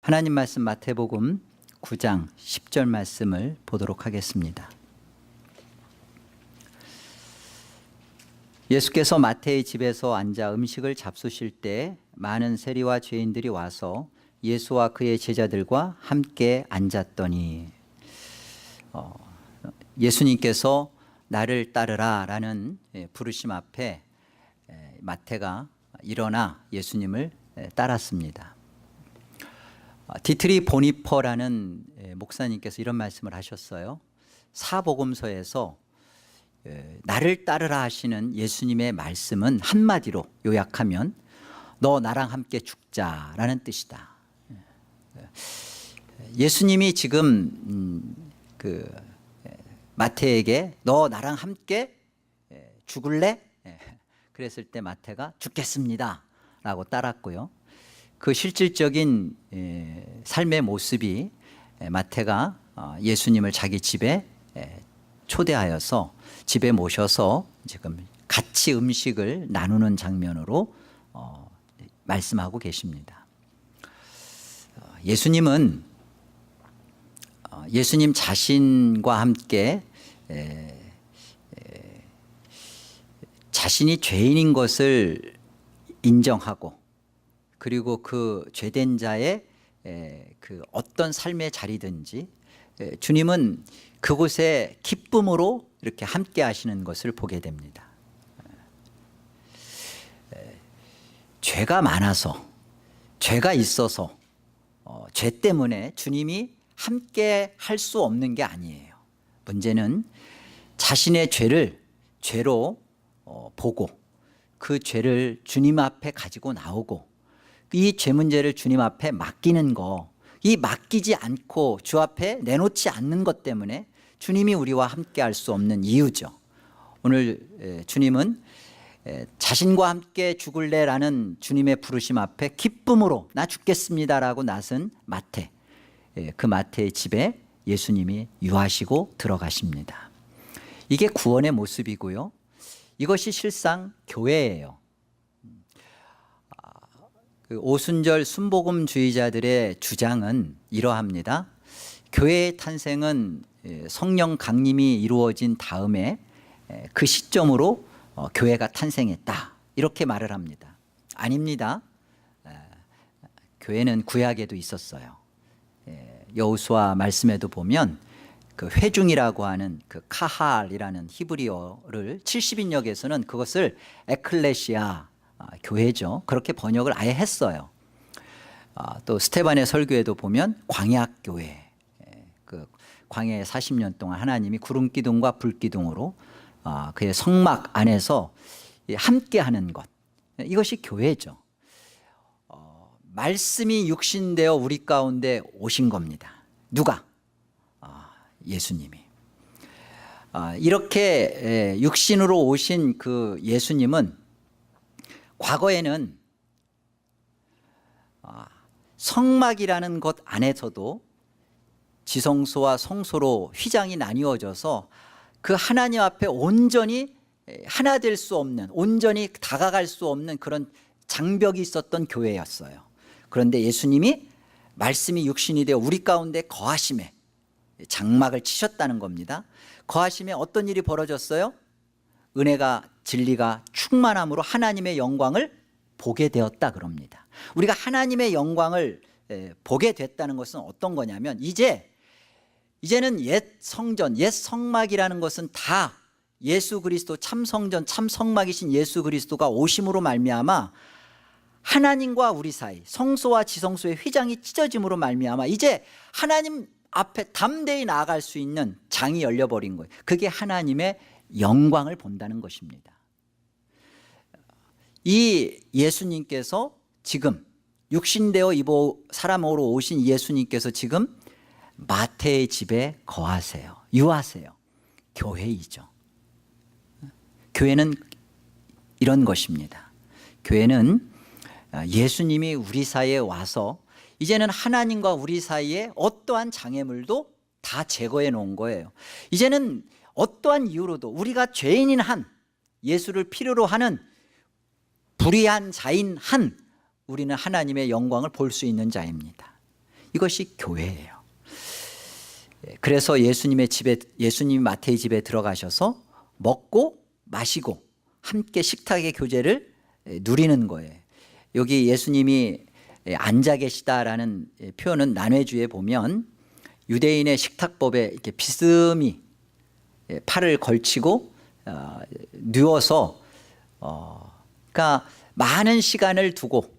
하나님 말씀 마태복음 9장 10절 말씀을 보도록 하겠습니다. 예수께서 마태의 집에서 앉아 음식을 잡수실 때 많은 세리와 죄인들이 와서 예수와 그의 제자들과 함께 앉았더니 예수님께서 나를 따르라 라는 부르심 앞에 마태가 일어나 예수님을 따랐습니다. 디트리 보니퍼라는 목사님께서 이런 말씀을 하셨어요. 사복음서에서 나를 따르라 하시는 예수님의 말씀은 한마디로 요약하면 너 나랑 함께 죽자라는 뜻이다. 예수님이 지금 마태에게 너 나랑 함께 죽을래? 그랬을 때 마태가 죽겠습니다 라고 따랐고요. 그 실질적인 삶의 모습이 마태가 예수님을 자기 집에 초대하여서 집에 모셔서 지금 같이 음식을 나누는 장면으로 말씀하고 계십니다. 예수님은 예수님 자신과 함께 자신이 죄인인 것을 인정하고 그리고 그 죄된 자의 그 어떤 삶의 자리든지 주님은 그곳에 기쁨으로 이렇게 함께 하시는 것을 보게 됩니다. 죄가 많아서 죄가 있어서 죄 때문에 주님이 함께 할 수 없는 게 아니에요. 문제는 자신의 죄를 죄로 보고 그 죄를 주님 앞에 가지고 나오고 이 죄 문제를 주님 앞에 맡기는 거, 이 맡기지 않고 주 앞에 내놓지 않는 것 때문에 주님이 우리와 함께 할 수 없는 이유죠. 오늘 주님은 자신과 함께 죽을래라는 주님의 부르심 앞에 기쁨으로 나 죽겠습니다라고 나선 마태, 그 마태의 집에 예수님이 유하시고 들어가십니다. 이게 구원의 모습이고요. 이것이 실상 교회예요. 오순절 순복음주의자들의 주장은 이러합니다. 교회의 탄생은 성령 강림이 이루어진 다음에 그 시점으로 교회가 탄생했다 이렇게 말을 합니다. 아닙니다. 교회는 구약에도 있었어요. 여호수아 말씀에도 보면 그 회중이라고 하는 그 카할이라는 히브리어를 70인역에서는 그것을 에클레시아 교회죠. 그렇게 번역을 아예 했어요. 또 스테반의 설교에도 보면 광야교회, 그 광야에 40년 동안 하나님이 구름기둥과 불기둥으로 그의 성막 안에서 함께하는 것, 이것이 교회죠. 말씀이 육신되어 우리 가운데 오신 겁니다. 누가? 예수님이. 이렇게 육신으로 오신 그 예수님은 과거에는 성막이라는 것 안에서도 지성소와 성소로 휘장이 나뉘어져서 그 하나님 앞에 온전히 하나 될 수 없는, 온전히 다가갈 수 없는 그런 장벽이 있었던 교회였어요. 그런데 예수님이 말씀이 육신이 되어 우리 가운데 거하심에 장막을 치셨다는 겁니다. 거하심에 어떤 일이 벌어졌어요? 은혜가 진리가 충만함으로 하나님의 영광을 보게 되었다 그럽니다. 우리가 하나님의 영광을 보게 됐다는 것은 어떤 거냐면 이제는 옛 성전, 옛 성막이라는 것은 다 예수 그리스도 참 성전, 참 성막이신 예수 그리스도가 오심으로 말미암아 하나님과 우리 사이, 성소와 지성소의 휘장이 찢어짐으로 말미암아 이제 하나님 앞에 담대히 나아갈 수 있는 장이 열려버린 거예요. 그게 하나님의 영광을 본다는 것입니다. 이 예수님께서 지금 육신되어 사람으로 오신 예수님께서 지금 마태의 집에 거하세요. 유하세요. 교회이죠. 교회는 이런 것입니다. 교회는 예수님이 우리 사이에 와서 이제는 하나님과 우리 사이에 어떠한 장애물도 다 제거해 놓은 거예요. 이제는 어떠한 이유로도 우리가 죄인인 한, 예수를 필요로 하는 불의한 자인 한 우리는 하나님의 영광을 볼 수 있는 자입니다. 이것이 교회예요. 그래서 예수님이 마태의 집에 들어가셔서 먹고 마시고 함께 식탁의 교제를 누리는 거예요. 여기 예수님이 앉아 계시다라는 표현은 난회주에 보면 유대인의 식탁법에 이렇게 비스듬히 팔을 걸치고 누워서 그러니까 많은 시간을 두고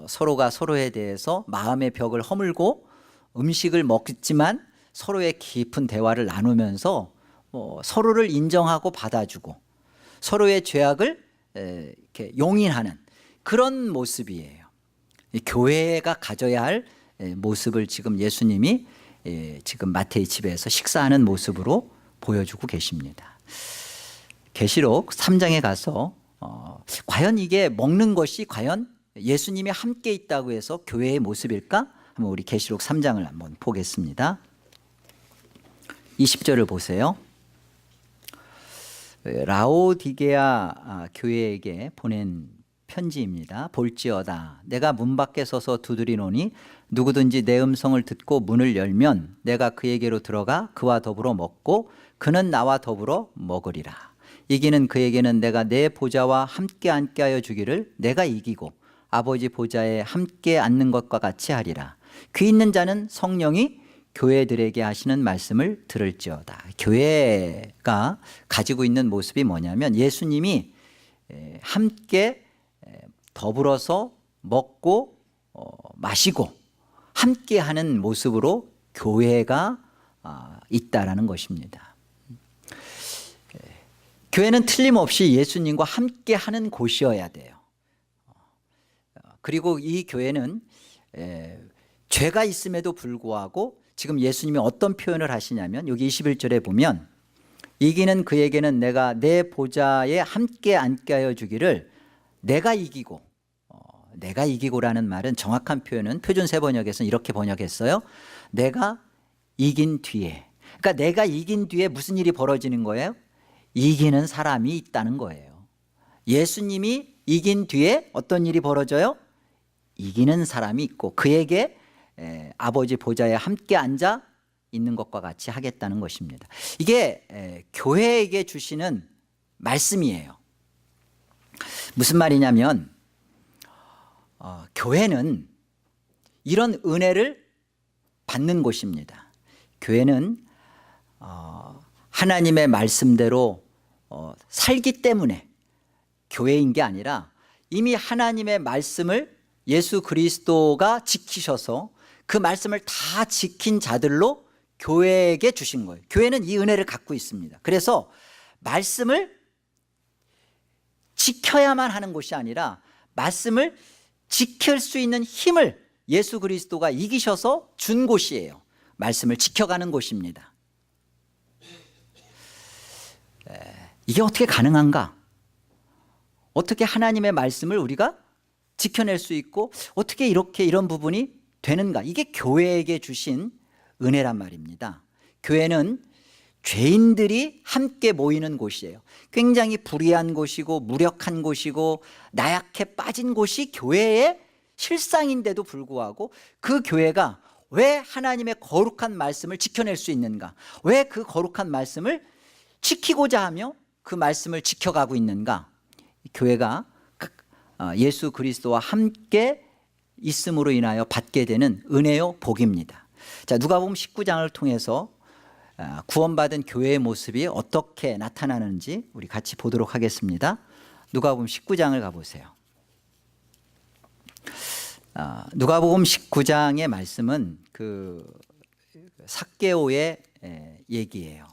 서로가 서로에 대해서 마음의 벽을 허물고 음식을 먹지만 서로의 깊은 대화를 나누면서 서로를 인정하고 받아주고 서로의 죄악을 이렇게 용인하는 그런 모습이에요. 교회가 가져야 할 모습을 지금 예수님이 지금 마태의 집에서 식사하는 모습으로 보여주고 계십니다. 계시록 3장에 가서 과연 이게 먹는 것이 과연 예수님이 함께 있다고 해서 교회의 모습일까? 한번 우리 계시록 3장을 한번 보겠습니다. 20절을 보세요. 라오디게아 교회에게 보낸 편지입니다. 볼지어다 내가 문 밖에 서서 두드리노니 누구든지 내 음성을 듣고 문을 열면 내가 그에게로 들어가 그와 더불어 먹고 그는 나와 더불어 먹으리라. 이기는 그에게는 내가 내 보좌와 함께 앉게 하여 주기를 내가 이기고 아버지 보좌에 함께 앉는 것과 같이 하리라. 귀 있는 자는 성령이 교회들에게 하시는 말씀을 들을지어다. 교회가 가지고 있는 모습이 뭐냐면 예수님이 함께 더불어서 먹고 마시고 함께 하는 모습으로 교회가 있다라는 것입니다. 교회는 틀림없이 예수님과 함께 하는 곳이어야 돼요. 그리고 이 교회는 죄가 있음에도 불구하고 지금 예수님이 어떤 표현을 하시냐면 여기 21절에 보면 이기는 그에게는 내가 내 보좌에 함께 앉게 하여 주기를 내가 이기고 내가 이기고라는 말은 정확한 표현은 표준 세번역에서는 이렇게 번역했어요. 내가 이긴 뒤에 그러니까 내가 이긴 뒤에 무슨 일이 벌어지는 거예요? 이기는 사람이 있다는 거예요. 예수님이 이긴 뒤에 어떤 일이 벌어져요? 이기는 사람이 있고 그에게 아버지 보좌에 함께 앉아 있는 것과 같이 하겠다는 것입니다. 이게 교회에게 주시는 말씀이에요. 무슨 말이냐면 교회는 이런 은혜를 받는 곳입니다. 교회는 하나님의 말씀대로 살기 때문에 교회인 게 아니라 이미 하나님의 말씀을 예수 그리스도가 지키셔서 그 말씀을 다 지킨 자들로 교회에게 주신 거예요. 교회는 이 은혜를 갖고 있습니다. 그래서 말씀을 지켜야만 하는 곳이 아니라 말씀을 지킬 수 있는 힘을 예수 그리스도가 이기셔서 준 곳이에요. 말씀을 지켜가는 곳입니다. 이게 어떻게 가능한가? 어떻게 하나님의 말씀을 우리가 지켜낼 수 있고 어떻게 이런 부분이 되는가? 이게 교회에게 주신 은혜란 말입니다. 교회는 죄인들이 함께 모이는 곳이에요. 굉장히 불의한 곳이고 무력한 곳이고 나약해 빠진 곳이 교회의 실상인데도 불구하고 그 교회가 왜 하나님의 거룩한 말씀을 지켜낼 수 있는가? 왜 그 거룩한 말씀을 지키고자 하며 그 말씀을 지켜가고 있는가? 교회가 예수 그리스도와 함께 있음으로 인하여 받게 되는 은혜요 복입니다. 자, 누가복음 19장을 통해서 구원받은 교회의 모습이 어떻게 나타나는지 우리 같이 보도록 하겠습니다. 누가복음 19장을 가보세요. 누가복음 19장의 말씀은 그 삭개오의 얘기예요.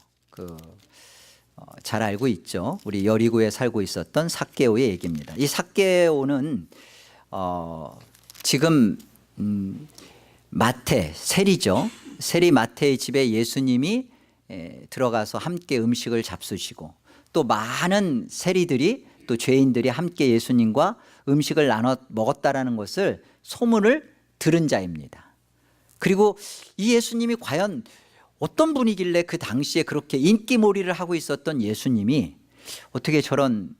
잘 알고 있죠. 우리 여리고에 살고 있었던 삭개오의 얘기입니다. 이 삭개오는 지금 세리죠. 세리 마태의 집에 예수님이 들어가서 함께 음식을 잡수시고 또 많은 세리들이 또 죄인들이 함께 예수님과 음식을 나눠 먹었다라는 것을 소문을 들은 자입니다. 그리고 이 예수님이 과연 어떤 분이길래 그 당시에 그렇게 인기몰이를 하고 있었던 예수님이 어떻게 저런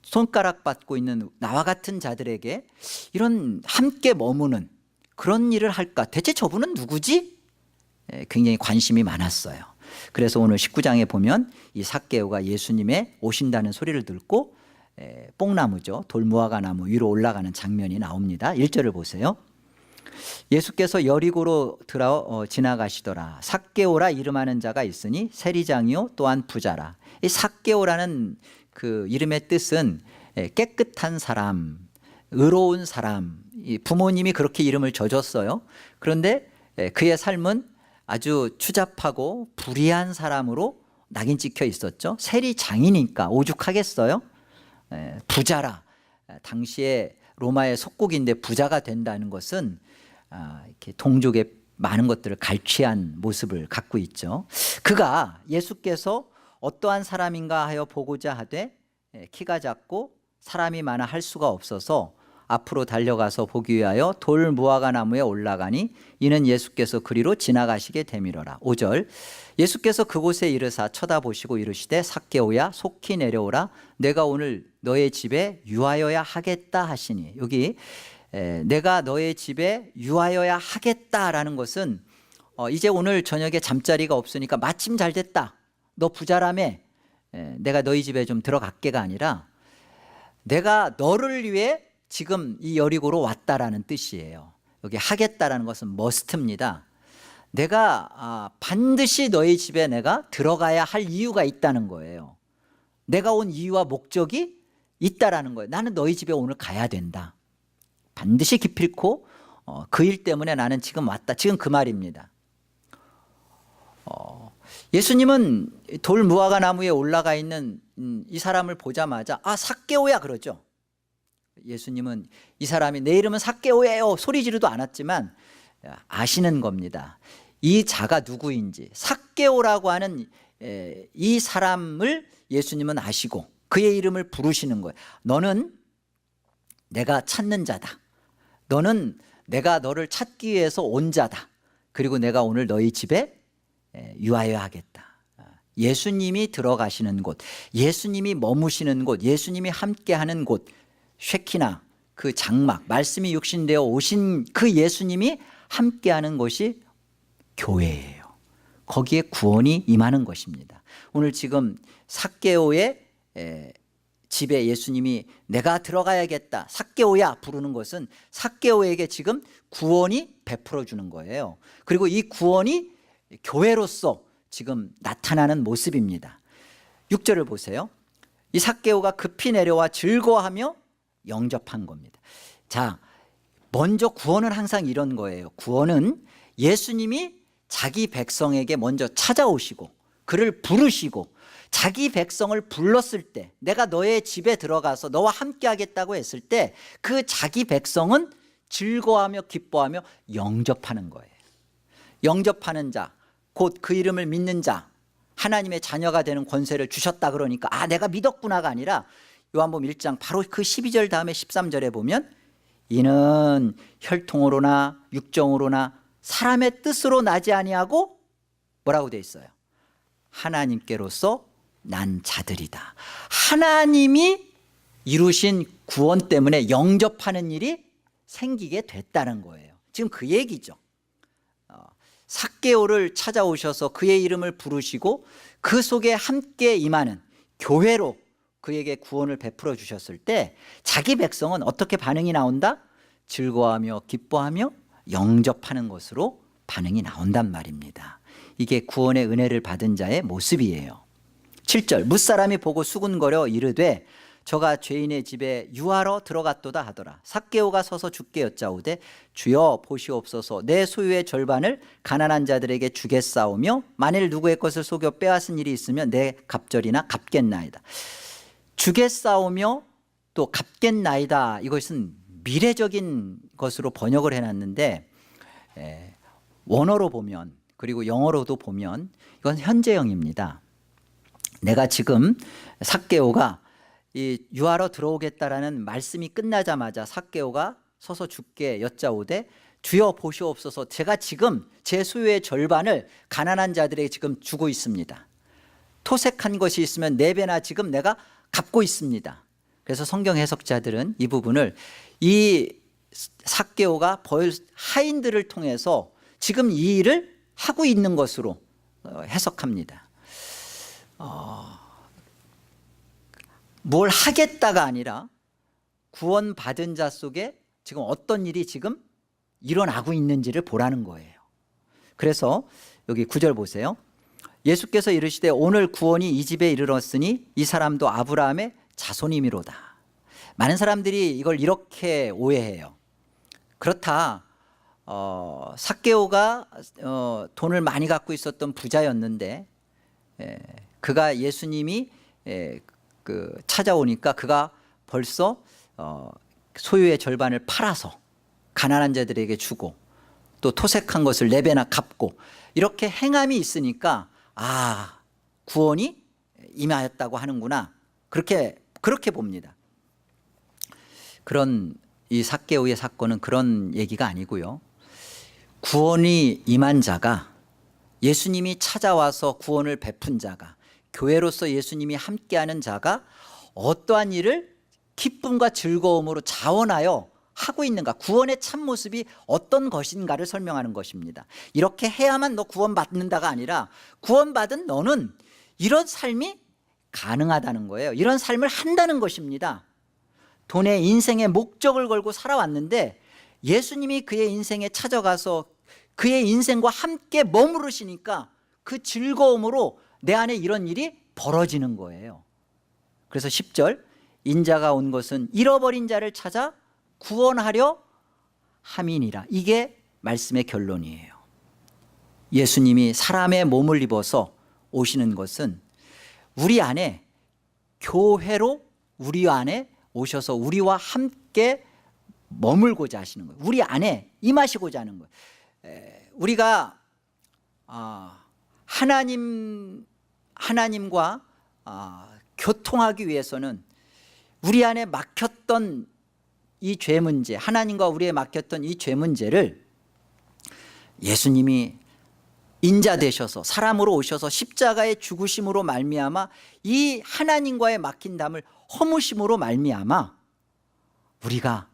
손가락 받고 있는 나와 같은 자들에게 이런 함께 머무는 그런 일을 할까? 대체 저분은 누구지? 굉장히 관심이 많았어요. 그래서 오늘 19장에 보면 이 삭개오가 예수님의 오신다는 소리를 듣고 뽕나무죠, 돌무화과 나무 위로 올라가는 장면이 나옵니다. 1절을 보세요. 예수께서 여리고로 지나가시더라. 삭개오라 이름하는 자가 있으니 세리장이요 또한 부자라. 이 삭개오라는 그 이름의 뜻은 깨끗한 사람, 의로운 사람, 부모님이 그렇게 이름을 져줬어요. 그런데 그의 삶은 아주 추잡하고 불의한 사람으로 낙인 찍혀 있었죠. 세리장이니까 오죽하겠어요? 부자라. 당시에 로마의 속국인데 부자가 된다는 것은 이렇게 동족의 많은 것들을 갈취한 모습을 갖고 있죠. 그가 예수께서 어떠한 사람인가 하여 보고자 하되 키가 작고 사람이 많아 할 수가 없어서 앞으로 달려가서 보기 위하여 돌 무화과 나무에 올라가니 이는 예수께서 그리로 지나가시게 되밀어라. 5절 예수께서 그곳에 이르사 쳐다보시고 이르시되 삭개오야 속히 내려오라. 내가 오늘 너의 집에 유하여야 하겠다 하시니, 여기 내가 너의 집에 유하여야 하겠다라는 것은 이제 오늘 저녁에 잠자리가 없으니까 마침 잘 됐다, 너 부자라며 내가 너희 집에 좀 들어갈게가 아니라 내가 너를 위해 지금 이 여리고로 왔다라는 뜻이에요. 여기 하겠다라는 것은 must입니다. 내가 반드시 너희 집에 내가 들어가야 할 이유가 있다는 거예요. 내가 온 이유와 목적이 있다라는 거예요. 나는 너희 집에 오늘 가야 된다. 반드시 기필코 그 일 때문에 나는 지금 왔다. 지금 그 말입니다. 예수님은 돌 무화과 나무에 올라가 있는 이 사람을 보자마자 삭개오야 그러죠. 예수님은 이 사람이 내 이름은 삭개오예요 소리 지르도 않았지만 아시는 겁니다. 이 자가 누구인지. 삭개오라고 하는 이 사람을 예수님은 아시고 그의 이름을 부르시는 거예요. 너는 내가 찾는 자다. 너는 내가 너를 찾기 위해서 온 자다. 그리고 내가 오늘 너희 집에 유하여 하겠다. 예수님이 들어가시는 곳, 예수님이 머무시는 곳, 예수님이 함께하는 곳, 쉐키나 그 장막, 말씀이 육신되어 오신 그 예수님이 함께하는 곳이 교회예요. 거기에 구원이 임하는 것입니다. 오늘 지금 삭개오의 집에 예수님이 내가 들어가야겠다, 삭개오야 부르는 것은 삭개오에게 지금 구원이 베풀어 주는 거예요. 그리고 이 구원이 교회로서 지금 나타나는 모습입니다. 6절을 보세요. 이 삭개오가 급히 내려와 즐거워하며 영접한 겁니다. 자, 먼저 구원은 항상 이런 거예요. 구원은 예수님이 자기 백성에게 먼저 찾아오시고 그를 부르시고 자기 백성을 불렀을 때, 내가 너의 집에 들어가서 너와 함께 하겠다고 했을 때 그 자기 백성은 즐거워하며 기뻐하며 영접하는 거예요. 영접하는 자, 곧 그 이름을 믿는 자, 하나님의 자녀가 되는 권세를 주셨다 그러니까 내가 믿었구나가 아니라 요한복음 1장 바로 그 12절 다음에 13절에 보면 이는 혈통으로나 육정으로나 사람의 뜻으로 나지 아니하고 뭐라고 돼 있어요? 하나님께로서 난 자들이다. 하나님이 이루신 구원 때문에 영접하는 일이 생기게 됐다는 거예요. 지금 그 얘기죠. 삭개오를 찾아오셔서 그의 이름을 부르시고 그 속에 함께 임하는 교회로 그에게 구원을 베풀어 주셨을 때 자기 백성은 어떻게 반응이 나온다? 즐거워하며 기뻐하며 영접하는 것으로 반응이 나온단 말입니다. 이게 구원의 은혜를 받은 자의 모습이에요. 7절 뭇사람이 보고 수군거려 이르되 저가 죄인의 집에 유하러 들어갔도다 하더라. 삭개오가 서서 주께 여짜오되 주여 보시옵소서, 내 소유의 절반을 가난한 자들에게 주겠사오며 만일 누구의 것을 속여 빼앗은 일이 있으면 내 갑절이나 갚겠나이다. 주겠사오며 또 갚겠나이다, 이것은 미래적인 것으로 번역을 해놨는데 원어로 보면 그리고 영어로도 보면 이건 현재형입니다. 내가 지금 삭개오가 이 유하러 들어오겠다라는 말씀이 끝나자마자 삭개오가 서서 주께 여짜오되 주여 보시옵소서, 제가 지금 제 소유의 절반을 가난한 자들에게 지금 주고 있습니다. 토색한 것이 있으면 4배나 지금 내가 갚고 있습니다. 그래서 성경 해석자들은 이 부분을 이 삭개오가 하인들을 통해서 지금 이 일을 하고 있는 것으로 해석합니다. 뭘 하겠다가 아니라 구원받은 자 속에 지금 어떤 일이 지금 일어나고 있는지를 보라는 거예요. 그래서 여기 9절 보세요. 예수께서 이르시되 오늘 구원이 이 집에 이르렀으니 이 사람도 아브라함의 자손이미로다. 많은 사람들이 이걸 이렇게 오해해요. 그렇다, 삭개오가 돈을 많이 갖고 있었던 부자였는데 그가 예수님이 찾아오니까 그가 벌써 소유의 절반을 팔아서 가난한 자들에게 주고 또 토색한 것을 4배나 갚고 이렇게 행함이 있으니까 구원이 임하였다고 하는구나, 그렇게 봅니다. 그런 이 삭개오의 사건은 그런 얘기가 아니고요. 구원이 임한 자가, 예수님이 찾아와서 구원을 베푼 자가, 교회로서 예수님이 함께하는 자가 어떠한 일을 기쁨과 즐거움으로 자원하여 하고 있는가, 구원의 참모습이 어떤 것인가를 설명하는 것입니다. 이렇게 해야만 너 구원받는다가 아니라 구원받은 너는 이런 삶이 가능하다는 거예요. 이런 삶을 한다는 것입니다. 돈에 인생의 목적을 걸고 살아왔는데 예수님이 그의 인생에 찾아가서 그의 인생과 함께 머무르시니까 그 즐거움으로 내 안에 이런 일이 벌어지는 거예요. 그래서 10절, 인자가 온 것은 잃어버린 자를 찾아 구원하려 함이니라. 이게 말씀의 결론이에요. 예수님이 사람의 몸을 입어서 오시는 것은 우리 안에, 교회로 우리 안에 오셔서 우리와 함께 머물고자 하시는 거예요. 우리 안에 임하시고자 하는 거예요. 우리가 하나님과 교통하기 위해서는 우리 안에 막혔던 이 죄 문제, 하나님과 우리에 막혔던 이 죄 문제를 예수님이 인자 되셔서 사람으로 오셔서 십자가의 죽으심으로 말미암아 이 하나님과의 막힌 담을 허무심으로 말미암아 우리가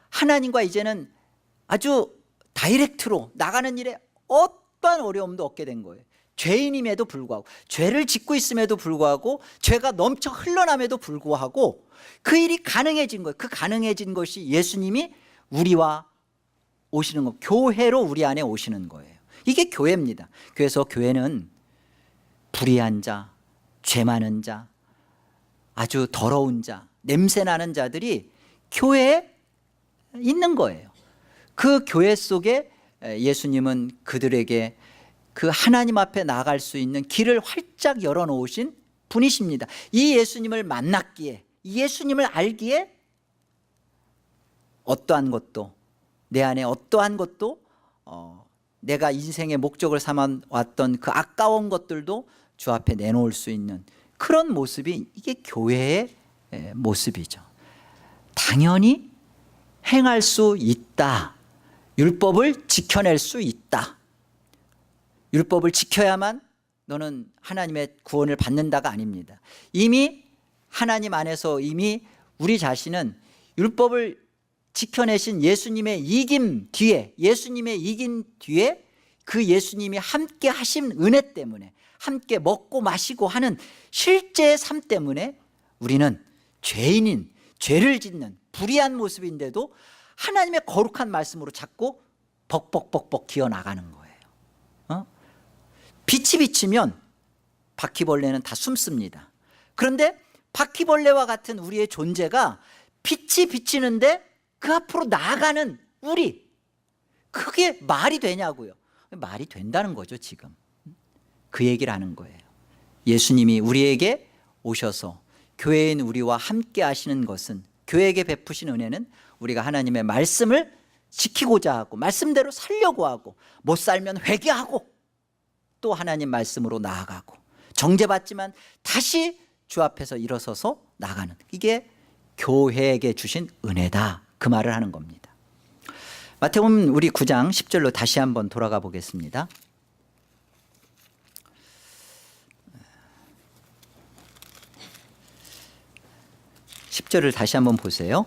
하나님과 이제는 아주 다이렉트로 나가는 일에 어떠한 어려움도 없게 된 거예요. 죄인임에도 불구하고, 죄를 짓고 있음에도 불구하고, 죄가 넘쳐 흘러남에도 불구하고 그 일이 가능해진 거예요. 그 가능해진 것이 예수님이 우리와 오시는 거, 교회로 우리 안에 오시는 거예요. 이게 교회입니다. 그래서 교회는 불의한 자, 죄 많은 자, 아주 더러운 자, 냄새나는 자들이 교회에 있는 거예요. 그 교회 속에 예수님은 그들에게 그 하나님 앞에 나아갈 수 있는 길을 활짝 열어놓으신 분이십니다. 이 예수님을 만났기에, 이 예수님을 알기에 어떠한 것도, 내 안에 어떠한 것도 내가 인생의 목적을 삼아왔던 그 아까운 것들도 주 앞에 내놓을 수 있는 그런 모습이, 이게 교회의 모습이죠. 당연히 행할 수 있다. 율법을 지켜낼 수 있다. 율법을 지켜야만 너는 하나님의 구원을 받는다가 아닙니다. 이미 하나님 안에서 이미 우리 자신은 율법을 지켜내신 예수님의 이김 뒤에, 예수님의 이긴 뒤에 그 예수님이 함께 하신 은혜 때문에, 함께 먹고 마시고 하는 실제의 삶 때문에 우리는 죄인인, 죄를 짓는 불의한 모습인데도 하나님의 거룩한 말씀으로 자꾸 벅벅벅벅 기어나가는 거예요. 빛이 비치면 바퀴벌레는 다 숨습니다. 그런데 바퀴벌레와 같은 우리의 존재가 빛이 비치는데 그 앞으로 나아가는 우리, 그게 말이 되냐고요. 말이 된다는 거죠. 지금 그 얘기를 하는 거예요. 예수님이 우리에게 오셔서 교회인 우리와 함께 하시는 것은, 교회에게 베푸신 은혜는 우리가 하나님의 말씀을 지키고자 하고 말씀대로 살려고 하고, 못 살면 회개하고 또 하나님 말씀으로 나아가고, 정죄받지만 다시 주 앞에서 일어서서 나가는, 이게 교회에게 주신 은혜다, 그 말을 하는 겁니다. 마태복음 우리 9장 10절로 다시 한번 돌아가 보겠습니다. 10절을 다시 한번 보세요.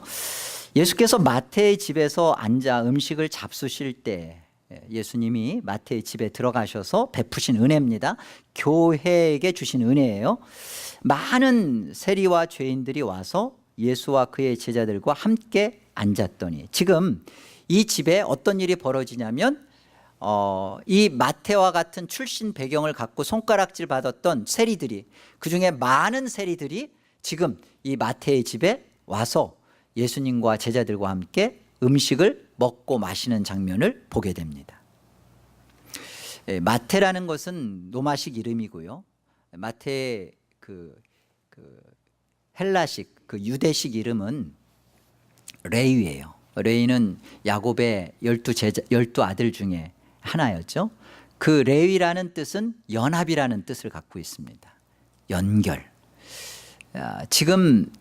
예수께서 마태의 집에서 앉아 음식을 잡수실 때 예수님이 마태의 집에 들어가셔서 베푸신 은혜입니다. 교회에게 주신 은혜예요. 많은 세리와 죄인들이 와서 예수와 그의 제자들과 함께 앉았더니, 지금 이 집에 어떤 일이 벌어지냐면 이 마태와 같은 출신 배경을 갖고 손가락질 받았던 세리들이, 그중에 많은 세리들이 지금 이 마태의 집에 와서 예수님과 제자들과 함께 음식을 먹고 마시는 장면을 보게 됩니다. 마태라는 것은 로마식 이름이고요. 마태의 그 헬라식, 그 유대식 이름은 레위예요. 레위는 야곱의 12 아들 중에 하나였죠. 그 레위라는 뜻은 연합이라는 뜻을 갖고 있습니다. 연결. 지금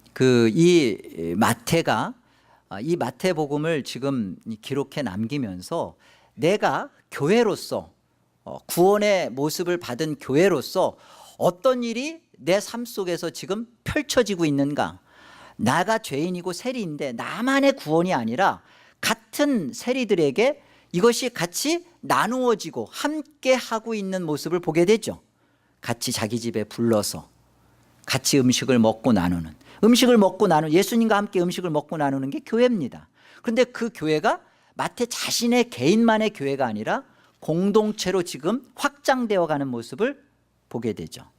이 마태가 이 마태복음을 지금 기록해 남기면서 내가 교회로서 구원의 모습을 받은 교회로서 어떤 일이 내 삶 속에서 지금 펼쳐지고 있는가. 나가 죄인이고 세리인데 나만의 구원이 아니라 같은 세리들에게 이것이 같이 나누어지고 함께 하고 있는 모습을 보게 되죠. 같이 자기 집에 불러서 같이 음식을 먹고 나누는, 예수님과 함께 음식을 먹고 나누는 게 교회입니다. 그런데 그 교회가 마태 자신의 개인만의 교회가 아니라 공동체로 지금 확장되어 가는 모습을 보게 되죠.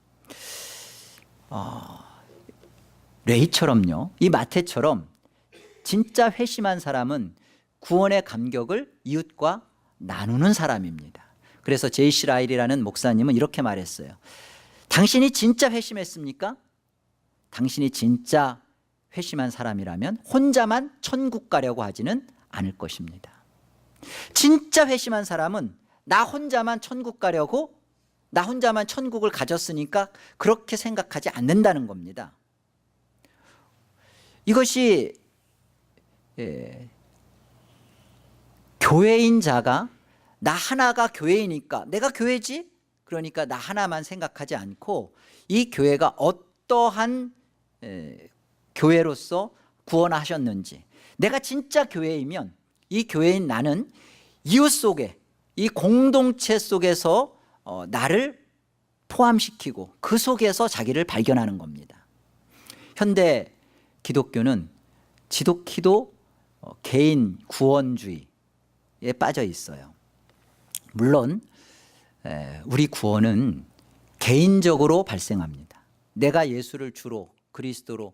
레이처럼요, 이 마태처럼 진짜 회심한 사람은 구원의 감격을 이웃과 나누는 사람입니다. 그래서 제이시 라일이라는 목사님은 이렇게 말했어요. 당신이 진짜 회심했습니까? 당신이 진짜 회심한 사람이라면 혼자만 천국 가려고 하지는 않을 것입니다. 진짜 회심한 사람은 나 혼자만 천국 가려고, 나 혼자만 천국을 가졌으니까 그렇게 생각하지 않는다는 겁니다. 이것이 교회인 자가, 나 하나가 교회이니까 내가 교회지, 그러니까 나 하나만 생각하지 않고 이 교회가 어떠한 교회로서 구원하셨는지, 내가 진짜 교회이면 이 교회인 나는 이웃 속에, 이 공동체 속에서 나를 포함시키고 그 속에서 자기를 발견하는 겁니다. 현대 기독교는 지독히도 개인 구원주의에 빠져 있어요. 물론 우리 구원은 개인적으로 발생합니다. 내가 예수를 주로 그리스도로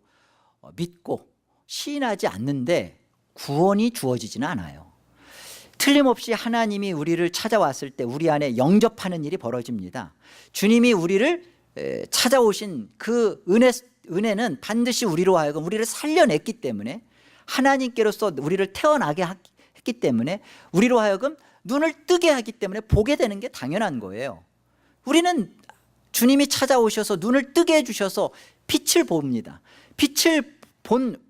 믿고 시인하지 않는데 구원이 주어지지는 않아요. 틀림없이 하나님이 우리를 찾아왔을 때 우리 안에 영접하는 일이 벌어집니다. 주님이 우리를 찾아오신 그 은혜는 반드시 우리로 하여금 우리를 살려냈기 때문에, 하나님께로서 우리를 태어나게 했기 때문에, 우리로 하여금 눈을 뜨게 하기 때문에 보게 되는 게 당연한 거예요. 우리는 주님이 찾아오셔서 눈을 뜨게 해주셔서 빛을 봅니다. 빛을 본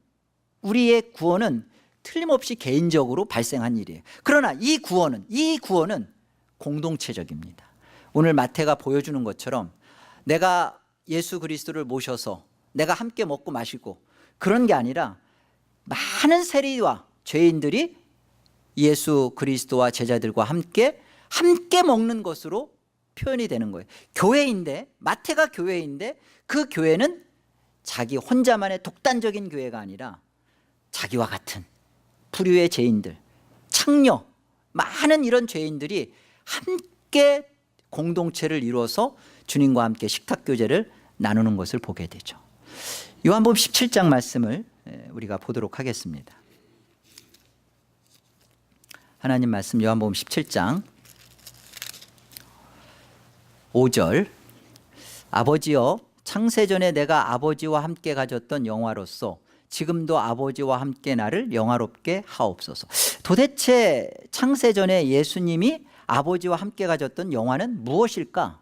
우리의 구원은 틀림없이 개인적으로 발생한 일이에요. 그러나 이 구원은 공동체적입니다. 오늘 마태가 보여주는 것처럼 내가 예수 그리스도를 모셔서 내가 함께 먹고 마시고 그런 게 아니라 많은 세리와 죄인들이 예수 그리스도와 제자들과 함께 먹는 것으로 표현이 되는 거예요. 교회인데, 마태가 교회인데 그 교회는 자기 혼자만의 독단적인 교회가 아니라 자기와 같은 부류의 죄인들, 창녀, 많은 이런 죄인들이 함께 공동체를 이루어서 주님과 함께 식탁교제를 나누는 것을 보게 되죠. 요한복음 17장 말씀을 우리가 보도록 하겠습니다. 하나님 말씀, 요한복음 17장 5절. 아버지여, 창세전에 내가 아버지와 함께 가졌던 영화로서 지금도 아버지와 함께 나를 영화롭게 하옵소서. 도대체 창세전에 예수님이 아버지와 함께 가졌던 영화는 무엇일까?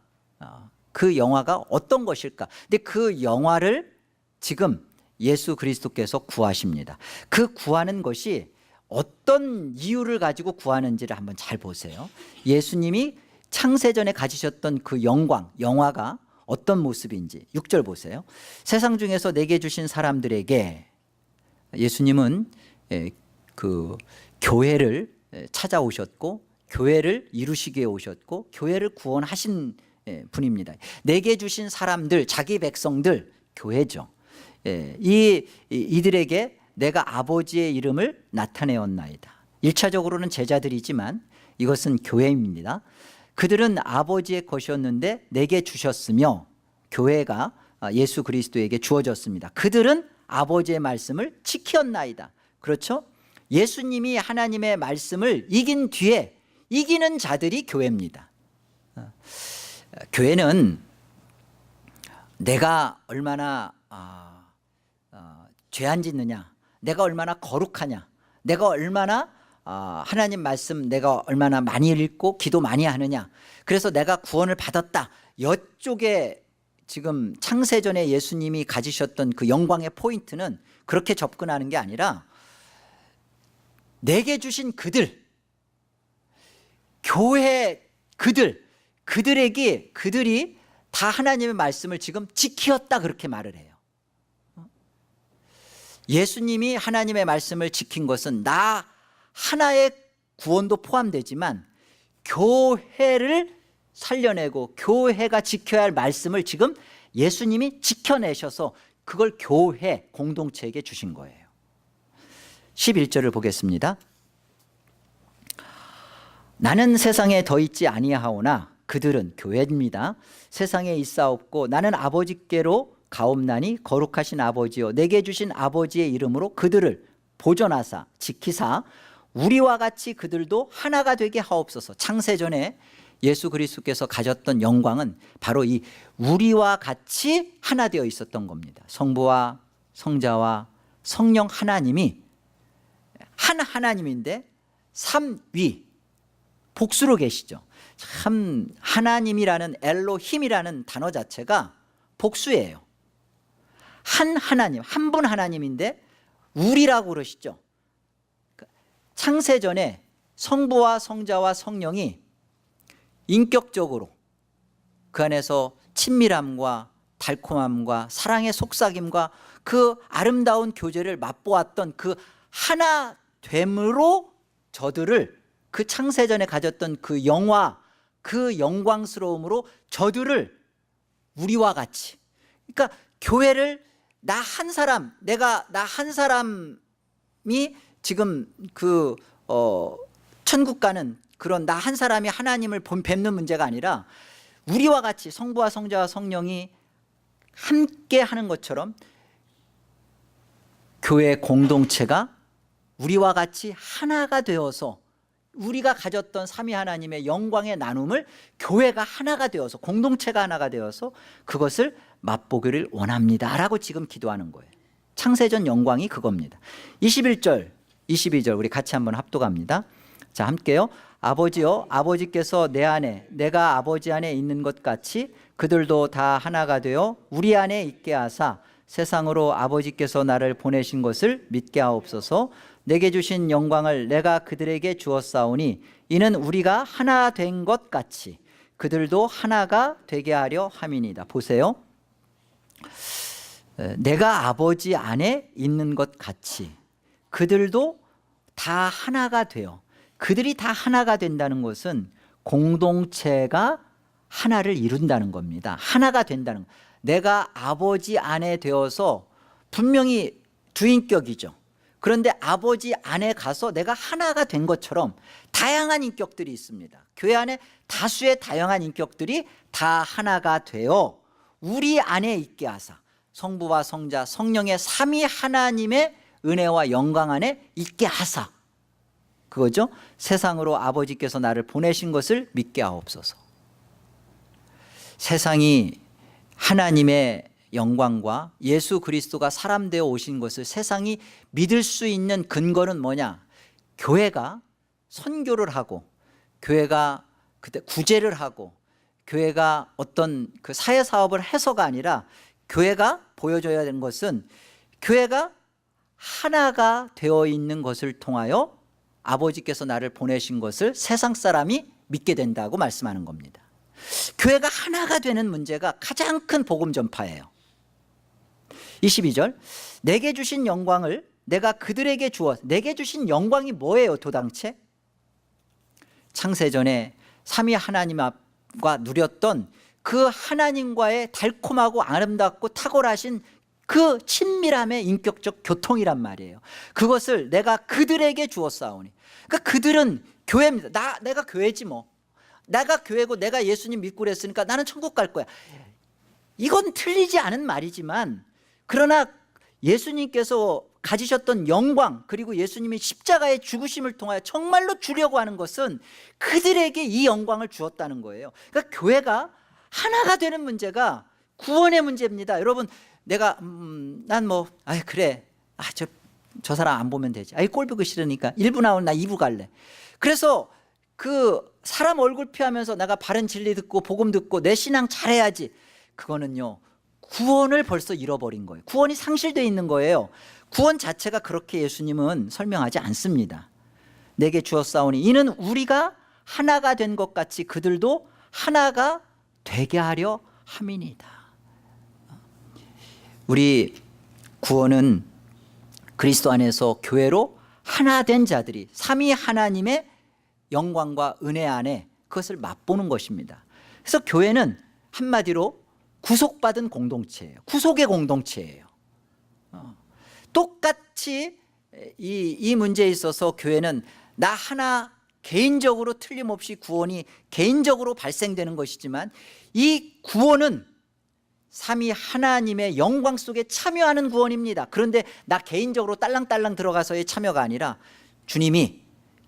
그 영화가 어떤 것일까? 근데 그 영화를 지금 예수 그리스도께서 구하십니다. 그 구하는 것이 어떤 이유를 가지고 구하는지를 한번 잘 보세요. 예수님이 창세전에 가지셨던 그 영화가 어떤 모습인지 6절 보세요. 세상 중에서 내게 주신 사람들에게, 예수님은 그 교회를 찾아오셨고 교회를 이루시기 위해 오셨고 교회를 구원하신 분입니다. 내게 주신 사람들, 자기 백성들, 교회죠. 이들에게 내가 아버지의 이름을 나타내었나이다. 1차적으로는 제자들이지만 이것은 교회입니다. 그들은 아버지의 것이었는데 내게 주셨으며, 교회가 예수 그리스도에게 주어졌습니다. 그들은 아버지의 말씀을 지켰나이다. 그렇죠? 예수님이 하나님의 말씀을 이긴 뒤에 이기는 자들이 교회입니다. 교회는 내가 얼마나 죄 안 짓느냐, 내가 얼마나 거룩하냐, 내가 얼마나 하나님 말씀 내가 얼마나 많이 읽고 기도 많이 하느냐, 그래서 내가 구원을 받았다, 이쪽에 지금 창세전에 예수님이 가지셨던 그 영광의 포인트는 그렇게 접근하는 게 아니라 내게 주신 그들, 교회 그들이 다 하나님의 말씀을 지금 지키었다, 그렇게 말을 해요. 예수님이 하나님의 말씀을 지킨 것은 나 하나의 구원도 포함되지만 교회를 살려내고 교회가 지켜야 할 말씀을 지금 예수님이 지켜내셔서 그걸 교회 공동체에게 주신 거예요. 11절을 보겠습니다. 나는 세상에 더 있지 아니하오나 그들은, 교회입니다, 세상에 있사옵고 나는 아버지께로 가옵나니 거룩하신 아버지여 내게 주신 아버지의 이름으로 그들을 보존하사 지키사 우리와 같이 그들도 하나가 되게 하옵소서. 창세전에 예수 그리스도께서 가졌던 영광은 바로 이 우리와 같이 하나 되어 있었던 겁니다. 성부와 성자와 성령 하나님이 한 하나님인데 삼위 복수로 계시죠. 참 하나님이라는 엘로힘이라는 단어 자체가 복수예요. 한 하나님, 한 분 하나님인데 우리라고 그러시죠. 창세전에 성부와 성자와 성령이 인격적으로 그 안에서 친밀함과 달콤함과 사랑의 속삭임과 그 아름다운 교제를 맛보았던 그 하나됨으로 저들을, 그 창세전에 가졌던 그 영화, 그 영광스러움으로 저들을 우리와 같이, 그러니까 교회를 나 한 사람, 나 한 사람이 지금 천국 가는 그런 나 한 사람이 하나님을 뵙는 문제가 아니라 우리와 같이 성부와 성자와 성령이 함께 하는 것처럼 교회 공동체가 우리와 같이 하나가 되어서 우리가 가졌던 삼위 하나님의 영광의 나눔을 교회가 하나가 되어서, 공동체가 하나가 되어서 그것을 맛보기를 원합니다 라고 지금 기도하는 거예요. 창세전 영광이 그겁니다. 21절 22절 우리 같이 한번 합독합니다. 자, 함께요. 아버지여 아버지께서 내 안에 내가 아버지 안에 있는 것 같이 그들도 다 하나가 되어 우리 안에 있게 하사 세상으로 아버지께서 나를 보내신 것을 믿게 하옵소서. 내게 주신 영광을 내가 그들에게 주었사오니 이는 우리가 하나 된 것 같이 그들도 하나가 되게 하려 함이니이다. 보세요. 내가 아버지 안에 있는 것 같이 그들도 다 하나가 되어, 그들이 다 하나가 된다는 것은 공동체가 하나를 이룬다는 겁니다. 하나가 된다는 것. 내가 아버지 안에 되어서 분명히 두인격이죠. 그런데 아버지 안에 가서 내가 하나가 된 것처럼 다양한 인격들이 있습니다. 교회 안에 다수의 다양한 인격들이 다 하나가 되어 우리 안에 있게 하사 성부와 성자 성령의 삼위 하나님의 은혜와 영광 안에 있게 하사, 그거죠. 세상으로 아버지께서 나를 보내신 것을 믿게 하옵소서. 세상이 하나님의 영광과 예수 그리스도가 사람 되어 오신 것을 세상이 믿을 수 있는 근거는 뭐냐? 교회가 선교를 하고, 교회가 그때 구제를 하고, 교회가 어떤 그 사회 사업을 해서가 아니라 교회가 보여줘야 되는 것은 교회가 하나가 되어 있는 것을 통하여 아버지께서 나를 보내신 것을 세상 사람이 믿게 된다고 말씀하는 겁니다. 교회가 하나가 되는 문제가 가장 큰 복음 전파예요. 22절 내게 주신 영광을 내가 그들에게 주어 내게 주신 영광이 뭐예요 도당체? 창세전에 삼위 하나님과 누렸던 그 하나님과의 달콤하고 아름답고 탁월하신 그 친밀함의 인격적 교통이란 말이에요. 그것을 내가 그들에게 주었사오니. 그러니까 그들은 교회입니다. 내가 교회지 뭐. 내가 교회고 내가 예수님 믿고 그랬으니까 나는 천국 갈 거야. 이건 틀리지 않은 말이지만, 그러나 예수님께서 가지셨던 영광, 그리고 예수님이 십자가의 죽으심을 통하여 정말로 주려고 하는 것은 그들에게 이 영광을 주었다는 거예요. 그러니까 교회가 하나가 되는 문제가 구원의 문제입니다. 여러분, 내가 난 뭐 그래, 저 사람 안 보면 되지. 골 보기 싫으니까 1부 나오면 나 2부 갈래. 그래서 그 사람 얼굴 피하면서 내가 바른 진리 듣고 복음 듣고 내 신앙 잘해야지. 그거는요, 구원을 벌써 잃어버린 거예요. 구원이 상실되어 있는 거예요. 구원 자체가 그렇게 예수님은 설명하지 않습니다. 내게 주었사오니 이는 우리가 하나가 된 것 같이 그들도 하나가 되게 하려 함이니이다. 우리 구원은 그리스도 안에서 교회로 하나 된 자들이 삼위 하나님의 영광과 은혜 안에 그것을 맛보는 것입니다. 그래서 교회는 한마디로 구속받은 공동체예요. 구속의 공동체예요. 똑같이 이 문제에 있어서 교회는 나 하나 개인적으로 틀림없이 구원이 개인적으로 발생되는 것이지만, 이 구원은 삼위 하나님의 영광 속에 참여하는 구원입니다. 그런데 나 개인적으로 딸랑딸랑 들어가서의 참여가 아니라 주님이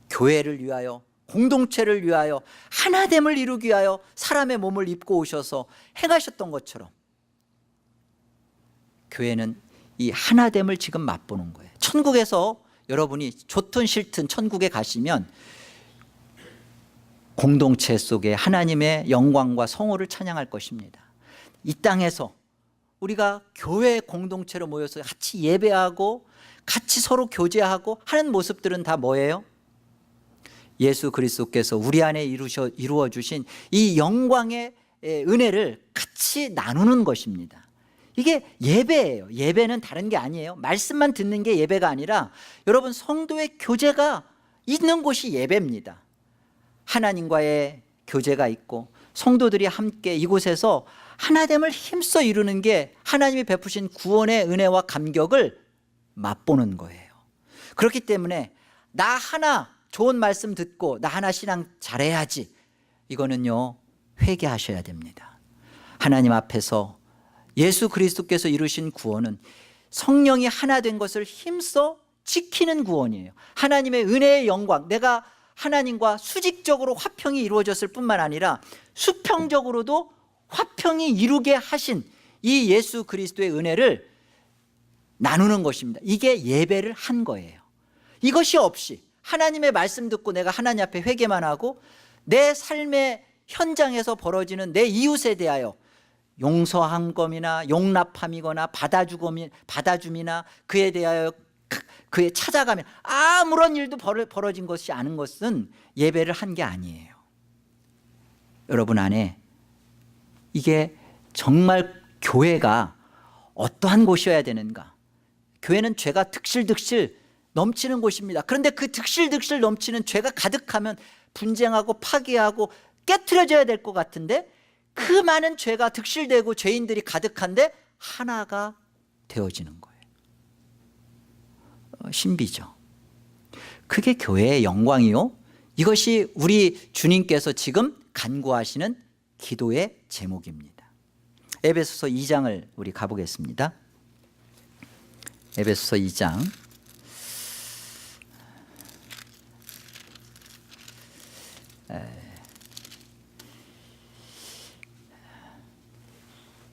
교회를 위하여, 공동체를 위하여, 하나됨을 이루기 위하여 사람의 몸을 입고 오셔서 행하셨던 것처럼 교회는 이 하나됨을 지금 맛보는 거예요. 천국에서 여러분이 좋든 싫든 천국에 가시면 공동체 속에 하나님의 영광과 성호를 찬양할 것입니다. 이 땅에서 우리가 교회 공동체로 모여서 같이 예배하고 같이 서로 교제하고 하는 모습들은 다 뭐예요? 예수 그리스도께서 우리 안에 이루어 주신 이 영광의 은혜를 같이 나누는 것입니다. 이게 예배예요. 예배는 다른 게 아니에요. 말씀만 듣는 게 예배가 아니라 여러분, 성도의 교제가 있는 곳이 예배입니다. 하나님과의 교제가 있고 성도들이 함께 이곳에서 하나됨을 힘써 이루는 게 하나님이 베푸신 구원의 은혜와 감격을 맛보는 거예요. 그렇기 때문에 나 하나 좋은 말씀 듣고 나 하나 신앙 잘해야지, 이거는요 회개하셔야 됩니다. 하나님 앞에서 예수 그리스도께서 이루신 구원은 성령이 하나 된 것을 힘써 지키는 구원이에요. 하나님의 은혜의 영광, 내가 하나님과 수직적으로 화평이 이루어졌을 뿐만 아니라 수평적으로도 화평이 이루게 하신 이 예수 그리스도의 은혜를 나누는 것입니다. 이게 예배를 한 거예요. 이것이 없이 하나님의 말씀 듣고 내가 하나님 앞에 회개만 하고 내 삶의 현장에서 벌어지는 내 이웃에 대하여 용서한 것이나 용납함이거나 받아줌이나 그에 대하여 그의 찾아가면 아무런 일도 벌어진 것이 아닌 것은 예배를 한 게 아니에요. 여러분 안에 이게 정말 교회가 어떠한 곳이어야 되는가? 교회는 죄가 득실득실 넘치는 곳입니다. 그런데 그 득실득실 넘치는 죄가 가득하면 분쟁하고 파괴하고 깨트려져야 될 것 같은데, 그 많은 죄가 득실되고 죄인들이 가득한데 하나가 되어지는 거예요. 신비죠. 그게 교회의 영광이요, 이것이 우리 주님께서 지금 간구하시는 기도의 제목입니다. 에베소서 2장을 우리 가보겠습니다. 에베소서 2장